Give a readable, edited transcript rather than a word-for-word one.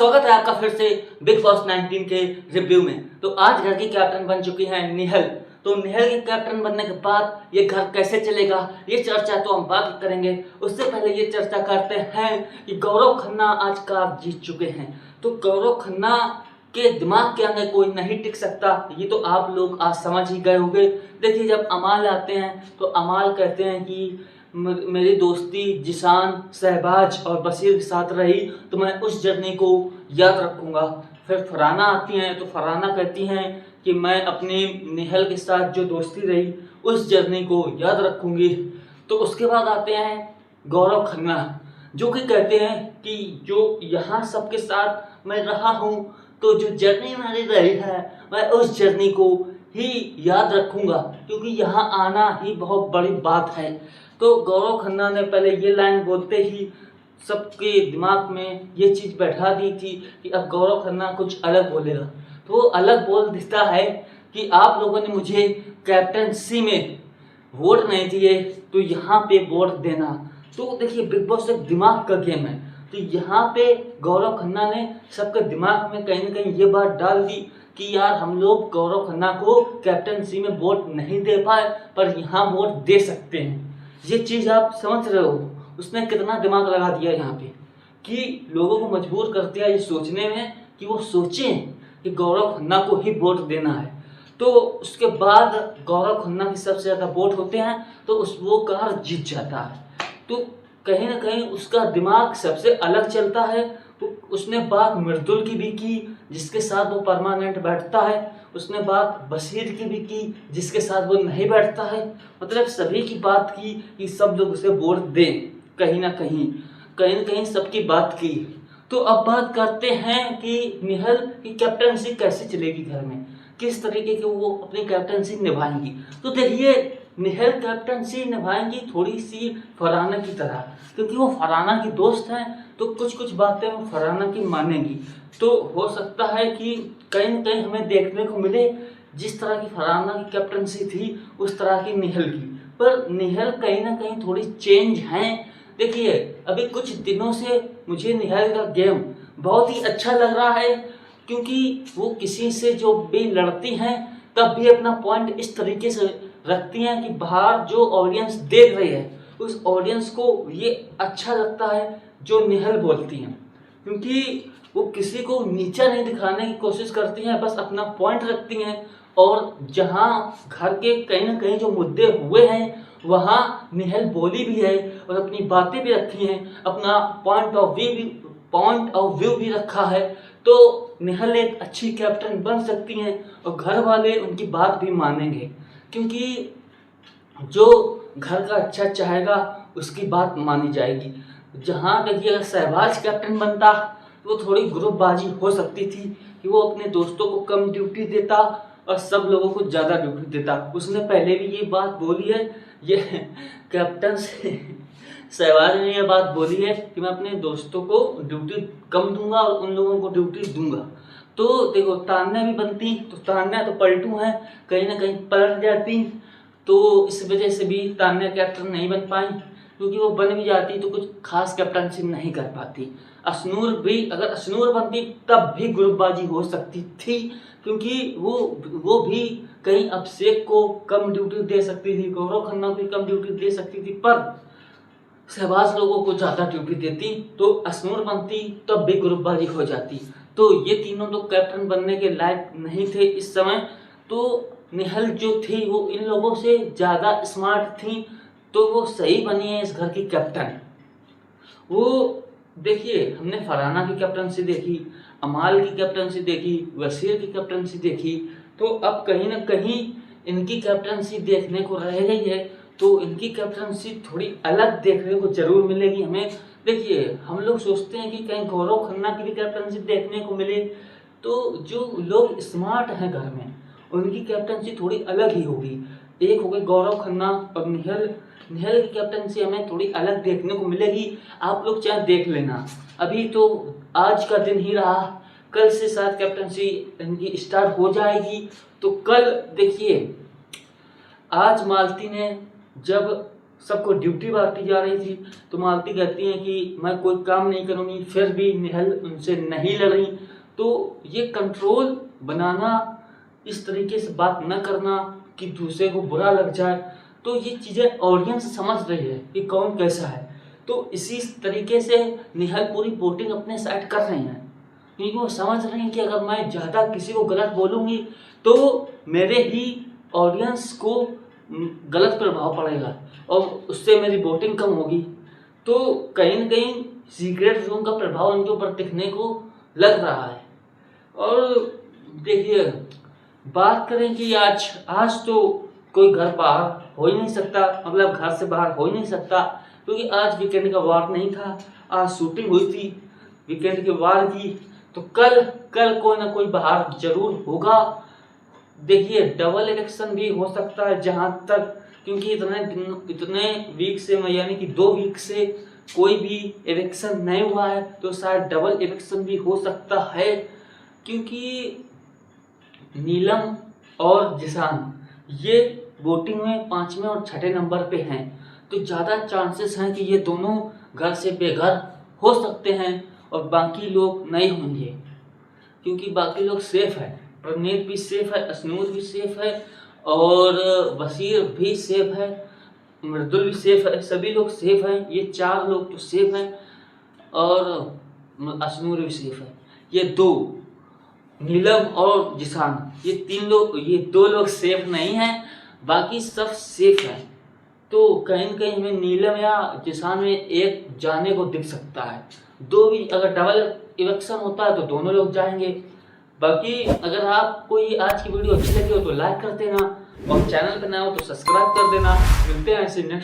स्वागत है आपका फिर से बिग बॉस 19 के रिव्यू में। तो आज घर की कैप्टन बन चुकी हैं निहल। तो निहल के कैप्टन बनने के बाद ये घर कैसे चलेगा, ये चर्चा तो हम बात करेंगे। उससे पहले ये चर्चा करते हैं कि गौरव खन्ना आज कार जीत चुके हैं। तो गौरव खन्ना के दिमाग के आगे कोई नहीं टिक सकता, ये तो आप लोग आज समझ ही गए होंगे। देखिए, जब अमाल आते हैं तो अमाल कहते हैं कि मेरी दोस्ती जिशान, शहबाज और बशीर के साथ रही तो मैं उस जर्नी को याद रखूँगा। फिर फरहाना आती हैं तो फरहाना कहती हैं कि मैं अपनी निहल के साथ जो दोस्ती रही उस जर्नी को याद रखूँगी। तो उसके बाद आते हैं गौरव खन्ना, जो कि कहते हैं कि जो यहाँ सबके साथ मैं रहा हूँ तो जो जर्नी मेरी रही है मैं उस जर्नी को ही याद रखूँगा, क्योंकि यहाँ आना ही बहुत बड़ी बात है। तो गौरव खन्ना ने पहले ये लाइन बोलते ही सबके दिमाग में ये चीज़ बैठा दी थी कि अब गौरव खन्ना कुछ अलग बोलेगा। तो वो अलग बोल देता है कि आप लोगों ने मुझे कैप्टनसी में वोट नहीं दिए तो यहाँ पे वोट देना। तो देखिए, बिग बॉस एक दिमाग का गेम है। तो यहाँ पे गौरव खन्ना ने सबके दिमाग में कहीं ना कहीं ये बात डाल दी कि यार हम लोग गौरव खन्ना को कैप्टनसी में वोट नहीं दे पाए पर यहाँ वोट दे सकते हैं। ये चीज़ आप समझ रहे हो, उसने कितना दिमाग लगा दिया यहाँ पे कि लोगों को मजबूर कर दिया ये सोचने में कि वो सोचें कि गौरव खन्ना को ही वोट देना है। तो उसके बाद गौरव खन्ना की सबसे ज़्यादा वोट होते हैं तो वो कार जीत जाता है। तो कहीं ना कहीं उसका दिमाग सबसे अलग चलता है। तो उसने बात मृदुल की भी की जिसके साथ वो परमानेंट बैठता है, उसने बात बशीर की भी की जिसके साथ वो नहीं बैठता है। मतलब सभी की बात की कि सब लोग उसे वोट दें, कहीं ना कहीं सबकी बात की। तो अब बात करते हैं कि निहल की कैप्टनसी कैसे चलेगी घर में, किस तरीके की वो अपनी कैप्टनसी निभाएंगी। तो देखिए, निहल कैप्टनसी निभाएंगी थोड़ी सी फरहाना की तरह, क्योंकि वो फरहाना की दोस्त हैं तो कुछ कुछ बातें वो फरहाना की मानेंगी। तो हो सकता है कि कहीं न कहीं हमें देखने को मिले जिस तरह की फरहाना की कैप्टनसी थी उस तरह की निहल की। पर निहल कहीं ना कहीं थोड़ी चेंज हैं। देखिए, अभी कुछ दिनों से मुझे निहल का गेम बहुत ही अच्छा लग रहा है, क्योंकि वो किसी से जो भी लड़ती हैं तब भी अपना पॉइंट इस तरीके से रखती हैं कि बाहर जो ऑडियंस देख रही है उस ऑडियंस को ये अच्छा लगता है जो निहल बोलती हैं, क्योंकि वो किसी को नीचा नहीं दिखाने की कोशिश करती हैं, बस अपना पॉइंट रखती हैं। और जहाँ घर के कहीं ना कहीं जो मुद्दे हुए हैं वहाँ निहल बोली भी है और अपनी बातें भी रखी हैं, अपना पॉइंट ऑफ व्यू भी रखा है। तो निहल एक अच्छी कैप्टन बन सकती हैं और घर वाले उनकी बात भी मानेंगे, क्योंकि जो घर का अच्छा चाहेगा उसकी बात मानी जाएगी। जहाँ देखिए, अगर शहबाज कैप्टन बनता तो वो थोड़ी ग्रुपबाजी हो सकती थी कि वो अपने दोस्तों को कम ड्यूटी देता और सब लोगों को ज़्यादा ड्यूटी देता। उसने पहले भी ये बात बोली है, ये कैप्टन से शहबाज ने ये बात बोली है कि मैं अपने दोस्तों को ड्यूटी कम दूंगा और उन लोगों को ड्यूटी दूंगा। तो देखो, तान्या भी बनती तो तान्या तो पलटू हैं, कहीं ना कहीं पलट जाती। तो इस वजह से भी तान्या कैप्टन नहीं बन पाई, क्योंकि वो बन भी जाती तो कुछ खास कैप्टनशिप नहीं कर पाती। अशनूर भी, अगर अशनूर बनती तब भी ग्रुपबाजी हो सकती थी, क्योंकि वो भी कहीं अभिषेक को कम ड्यूटी दे सकती थी, गौरव खन्ना को भी कम ड्यूटी दे सकती थी, पर शहबाज लोगों को ज़्यादा ड्यूटी देती। तो अशनूर बनती तब भी ग्रुपबाजी हो जाती। तो ये तीनों तो कैप्टन बनने के लायक नहीं थे इस समय। तो निहल जो थी वो इन लोगों से ज़्यादा स्मार्ट थी, तो वो सही बनी है इस घर की कैप्टन। वो देखिए, हमने फरहाना की कैप्टनसी देखी, अमाल की कैप्टनसी देखी, वसीर की कैप्टनसी देखी, तो अब कहीं ना कहीं इनकी कैप्टनसी देखने को रह गई है। तो इनकी कैप्टनसी थोड़ी अलग देखने को जरूर मिलेगी हमें। देखिए, हम लोग सोचते हैं कि कहीं गौरव खन्ना की भी कैप्टनसी देखने को मिले। तो जो लोग स्मार्ट हैं घर में उनकी कैप्टनसी थोड़ी अलग ही होगी। एक हो गई गौरव खन्ना और निहल की कैप्टनसी हमें थोड़ी अलग देखने को मिलेगी। आप लोग चाहे देख लेना, अभी तो आज का दिन ही रहा, कल से शायद कैप्टनसी इनकी स्टार्ट हो जाएगी। तो कल देखिए, आज मालती ने जब सबको ड्यूटी बांटी जा रही थी। तो मालती कहती हैं कि मैं कोई काम नहीं करूँगी, फिर भी निहल उनसे नहीं लड़ रही। तो ये कंट्रोल बनाना, इस तरीके से बात न करना कि दूसरे को बुरा लग जाए, तो ये चीज़ें ऑडियंस समझ रही है कि कौन कैसा है। तो इसी तरीके से निहल पूरी वोटिंग अपने साइड कर रही हैं, क्योंकि वो समझ रही हैं कि अगर मैं ज़्यादा किसी को गलत बोलूँगी तो मेरे ही ऑडियंस को गलत प्रभाव पड़ेगा और उससे मेरी वोटिंग कम होगी। तो कहीं न कहीं सीक्रेट ज़ोन का प्रभाव उनके ऊपर दिखने को लग रहा है। और देखिए, बात करें कि आज तो कोई घर बाहर हो ही नहीं सकता, मतलब घर से बाहर हो ही नहीं सकता, क्योंकि आज वीकेंड का वार नहीं था। आज शूटिंग हुई थी वीकेंड के वार की। तो कल कोई ना कोई बाहर जरूर होगा। देखिए, डबल इलेक्शन भी हो सकता है जहां तक, क्योंकि इतने वीक से, यानी कि 2 वीक से कोई भी इलेक्शन नहीं हुआ है, तो शायद डबल इलेक्शन भी हो सकता है। क्योंकि नीलम और जिसान ये वोटिंग में 5वें और 6ठे नंबर पे हैं, तो ज़्यादा चांसेस हैं कि ये दोनों घर से बेघर हो सकते हैं और बाकी लोग नहीं होंगे, क्योंकि बाकी लोग सेफ है। प्रनीत भी सेफ है, अशनूर भी सेफ है और बशीर भी सेफ है, मृदुल भी सेफ है, सभी लोग सेफ हैं। ये 4 लोग तो सेफ हैं और अशनूर भी सेफ है। ये 2 नीलम और जिसान, ये 2 लोग सेफ नहीं हैं, बाकी सब सेफ हैं। तो कहीं न कहीं हमें नीलम या जिसान में एक जाने को दिख सकता है। 2 भी अगर डबल इलेक्शन होता है तो दोनों लोग जाएंगे। बाकी अगर आपको ये आज की वीडियो अच्छी लगी हो तो लाइक कर देना और चैनल पर नया हो तो सब्सक्राइब कर देना। मिलते हैं ऐसे नेक्स्ट